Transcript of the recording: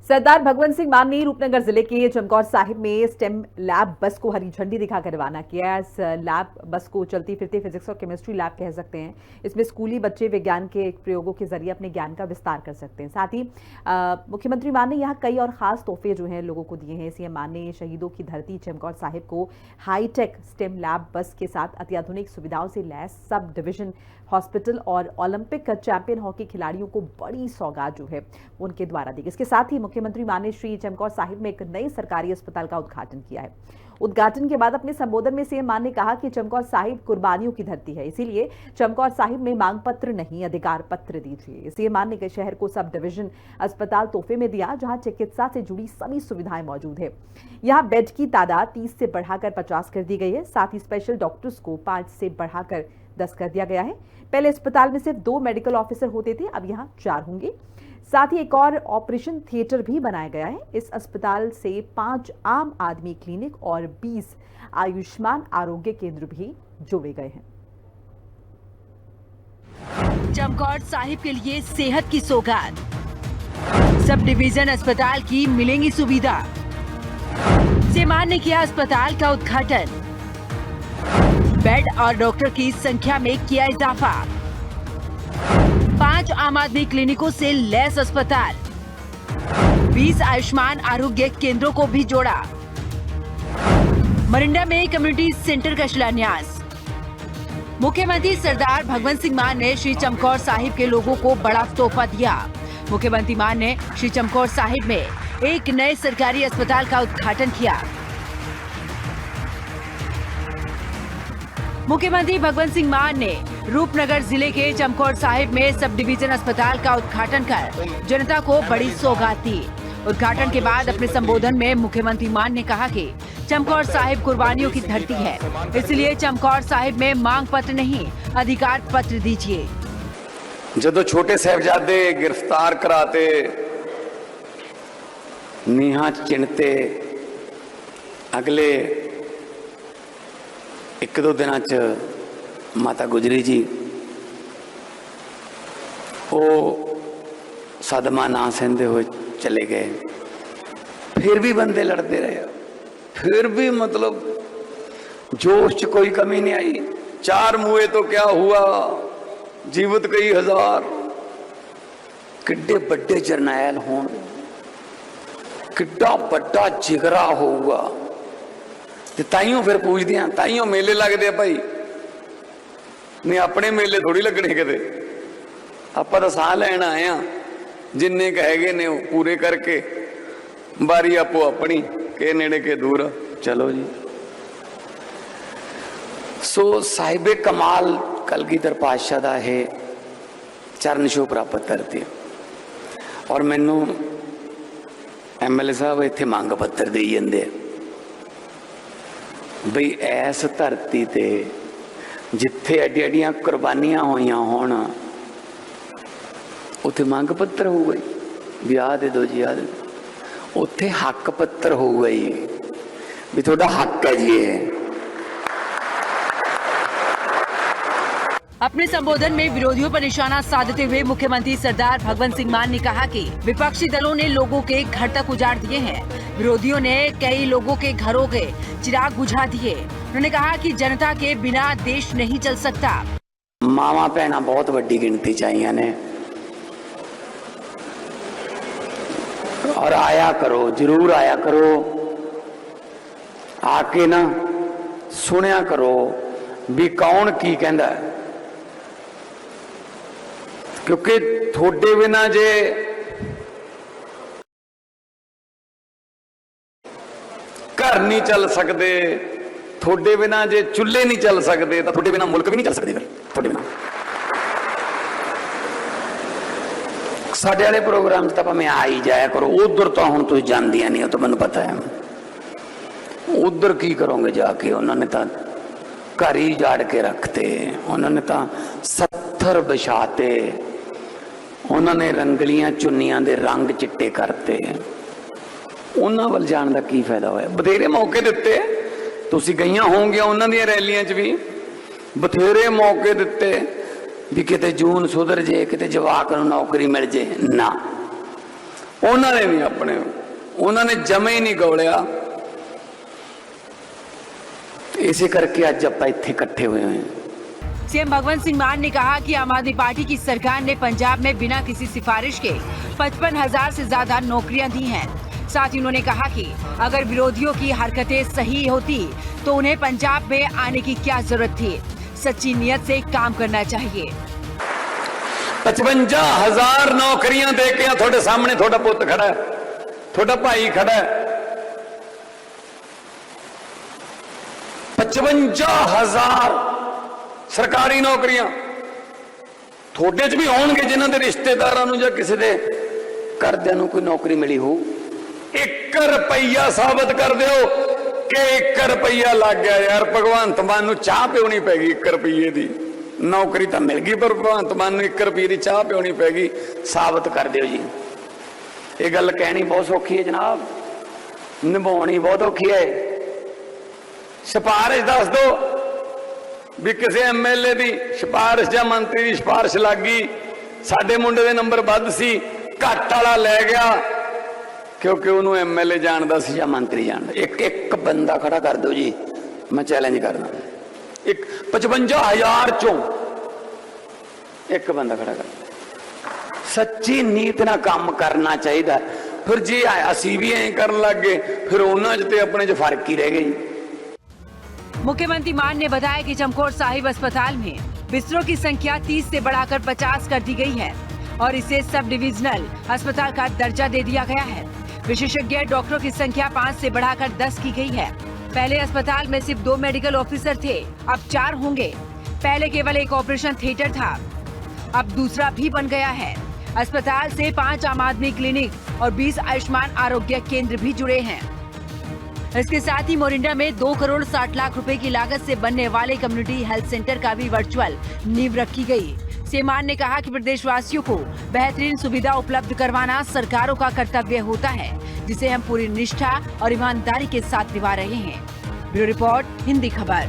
सरदार भगवंत सिंह मान ने रूपनगर जिले के चमकौर साहिब में स्टेम लैब बस को हरी झंडी दिखाकर रवाना किया। इस लैब बस को चलती फिरती फिजिक्स और केमिस्ट्री लैब कह सकते हैं। इसमें स्कूली बच्चे विज्ञान के प्रयोगों के जरिए अपने ज्ञान का विस्तार कर सकते हैं। साथ ही मुख्यमंत्री मान ने यहाँ कई और खास तोहफे जो हैं लोगों को दिए हैं। सीएम मान ने शहीदों की धरती चमकौर साहिब को हाईटेक स्टेम लैब बस के साथ अत्याधुनिक सुविधाओं से लैस सब डिवीजन हॉस्पिटल और ओलंपिक चैंपियन हॉकी खिलाड़ियों को बड़ी सौगात जो है वो उनके द्वारा दी। इसके साथ ही मुख्यमंत्री मान ने श्री चमकौर साहिब में एक नई सरकारी अस्पताल का उद्घाटन किया है। उद्घाटन के बाद अपने संबोधन में सीएम मान ने कहा कि चमकौर साहिब कुर्बानियों की धरती है, इसीलिए चमकौर साहिब में मांग पत्र नहीं अधिकार पत्र दीजिए। सीएम मान ने शहर को सब डिवीजन अस्पताल तोहफे में दिया, जहां चिकित्सा से जुड़ी सभी सुविधाएं मौजूद है। यहां बेड की तादाद 30 से बढ़ाकर 50 कर दी गई है। साथ ही स्पेशल डॉक्टर्स को 5 से बढ़ाकर 10 कर दिया गया है। पहले अस्पताल में सिर्फ 2 मेडिकल ऑफिसर होते थे, अब यहां 4 होंगे। साथ ही एक और ऑपरेशन थिएटर भी बनाया गया है। इस अस्पताल से 5 आम आदमी क्लिनिक और 20 आयुष्मान आरोग्य केंद्र भी जोड़े गए हैं। चमकौर साहिब के लिए सेहत की सौगात, सब डिवीजन अस्पताल की मिलेंगी सुविधा। सीएम ने किया अस्पताल का उद्घाटन, बेड और डॉक्टर की संख्या में किया इजाफा। 5 आम आदमी क्लिनिकों से लैस अस्पताल, 20 आयुष्मान आरोग्य केंद्रों को भी जोड़ा। मरिंडा में कम्युनिटी सेंटर का शिलान्यास। मुख्यमंत्री सरदार भगवंत सिंह मान ने श्री चमकौर साहिब के लोगों को बड़ा तोहफा दिया। मुख्यमंत्री मान ने श्री चमकौर साहिब में एक नए सरकारी अस्पताल का उद्घाटन किया। मुख्यमंत्री भगवंत सिंह मान ने रूपनगर जिले के चमकौर साहिब में सब डिवीजन अस्पताल का उद्घाटन कर जनता को बड़ी सौगात दी। उद्घाटन के बाद अपने संबोधन में मुख्यमंत्री मान ने कहा कि चमकौर साहिब कुर्बानियों की धरती है, इसलिए चमकौर साहिब में मांग पत्र नहीं अधिकार पत्र दीजिए। जदों छोटे साहिबजादे गिरफ्तार कराते, नीहां चिणते, अगले 1-2 दिनों च माता गुजरी जी वो सदमा ना सहते हुए चले गए। फिर भी बंदे लड़ते रहे, फिर भी मतलब जोश च कोई कमी नहीं आई। 4 मुए तो क्या हुआ, जीवित कई हजार। किड्डे बड़े जरनैल होन, किड्डा बड़ा जिगरा होगा, ताइयों फिर पूछते हैं, ताइयों मेले लगते भाई, नहीं अपने मेले थोड़ी लगने किते। आप तो साह लैन आए हैं, जिन्ने कहे ने पूरे करके बारी आपो अपनी, के नेड़े के दूर, चलो जी। सो साहिबे कमाल कलगीधर पातशाह दा है चरण छूह प्राप्त करते। और मैनू MLA साहब इत्थे मंग पत्र दे जांदे बई ऐस धरती ते जिथे एडी एडियां कुर्बानियां होइयां होण, उत्थे मंग पत्र हो गई, ब्याह दे दो जी, आ दे। उत्थे हक पत्र हो गई भी थोड़ा हक है जी। अपने संबोधन में विरोधियों पर निशाना साधते हुए मुख्यमंत्री सरदार भगवंत सिंह मान ने कहा कि विपक्षी दलों ने लोगों के घर तक उजाड़ दिए हैं। विरोधियों ने कई लोगों के घरों के चिराग बुझा दिए। उन्होंने कहा कि जनता के बिना देश नहीं चल सकता। मावा भैना बहुत बड़ी गिनती चाहिए ने, और आया करो, जरूर आया करो, आके ना सुनिया करो भी कौन की कहंदा है। क्योंकि थोड़े बिना जे घर नहीं चल सकते, थोड़े बिना जे चुल्हे नहीं चल सकते, तो थोड़े बिना मुल्क भी नहीं चल सकते। फिर थोड़े बिना साडे वाले प्रोग्राम तो भावें आ ही जाया करो। उधर तो हुण तुसीं जांदियां नहीं, तो मैनूं पता है। उधर की करोगे जाके, उन्होंने तो घर ही जाड़ के रखते, उन्होंने तो 70 बिछाते, उन्होंने रंगलियां चुन्नियां दे रंग चिट्टे करते। उन्हां वल जाण दा की फायदा होया? बथेरे मौके दिते, तुसीं गईयां होंगियां उन्हां दीयां रैलियां च भी, बथेरे मौके दिते भी किते जून सुधर जे, किते जवाक नूं नौकरी मिल जे। ना, उन्होंने नहीं अपने उन्होंने जमे ही नहीं गौलिया। इसी करके आज आप इत्थे इकट्ठे हुए हैं। सीएम भगवंत सिंह मान ने कहा कि आम आदमी पार्टी की सरकार ने पंजाब में बिना किसी सिफारिश के 55,000 से ज्यादा नौकरियां दी हैं। साथ ही उन्होंने कहा कि अगर विरोधियों की हरकतें सही होती तो उन्हें पंजाब में आने की क्या जरूरत थी। सच्ची नियत से काम करना चाहिए। 55,000 नौकरियां दे के थोड़े सामने थोड़ा पुत खड़ा है, थोड़ा भाई खड़ा है। 55,000 सरकारी नौकरियां थोड़े च भी होणगे जिन्हां दे रिश्तेदारां नूं जां किसी दे घरदिआं नूं कोई नौकरी मिली हो। 1 रुपया साबित कर दिओ कि 1 रुपया लग गया। यार भगवंत मान नूं चाह पिउणी पैगी 1 रुपये दी। नौकरी तो मिल गई पर भगवंत मान नूं 1 रुपये की चाह पिउणी पैगी। साबित कर दिओ जी। ये गल कहनी बहुत सौखी है जनाब, निभाउणी बहुत औखी है। सिफारिश दस दो भी किसी MLA की सिफारिश या मंत्री की सिफारिश लग गई, साडे मुंडे दे नंबर वध सी, घट वाला लै गया क्योंकि उन्होंने MLA जानता सी या मंत्री जानता। एक बंदा खड़ा कर दो जी, मैं चैलेंज करना। 55,000 चों एक बंदा खड़ा कर। सच्ची नीत ना काम करना चाहिए। फिर जी असी भी ऐ कर लग गए फिर उन्होंने च अपने च फर्क ही रह गई। मुख्यमंत्री मान ने बताया कि चमकौर साहिब अस्पताल में बिस्तरों की संख्या 30 से बढ़ाकर 50 कर दी गई है और इसे सब डिविजनल अस्पताल का दर्जा दे दिया गया है। विशेषज्ञ डॉक्टरों की संख्या 5 से बढ़ाकर 10 की गई है। पहले अस्पताल में सिर्फ 2 मेडिकल ऑफिसर थे, अब 4 होंगे। पहले केवल एक ऑपरेशन थिएटर था, अब दूसरा भी बन गया है। अस्पताल से 5 आम आदमी क्लिनिक और 20 आयुष्मान आरोग्य केंद्र भी जुड़े हैं। इसके साथ ही मोरिंडा में 2 करोड़ 60 लाख रुपए की लागत से बनने वाले कम्युनिटी हेल्थ सेंटर का भी वर्चुअल नींव रखी गई। सीएम ने कहा कि प्रदेशवासियों को बेहतरीन सुविधा उपलब्ध करवाना सरकारों का कर्तव्य होता है, जिसे हम पूरी निष्ठा और ईमानदारी के साथ निभा रहे हैं। ब्यूरो रिपोर्ट, हिंदी खबर।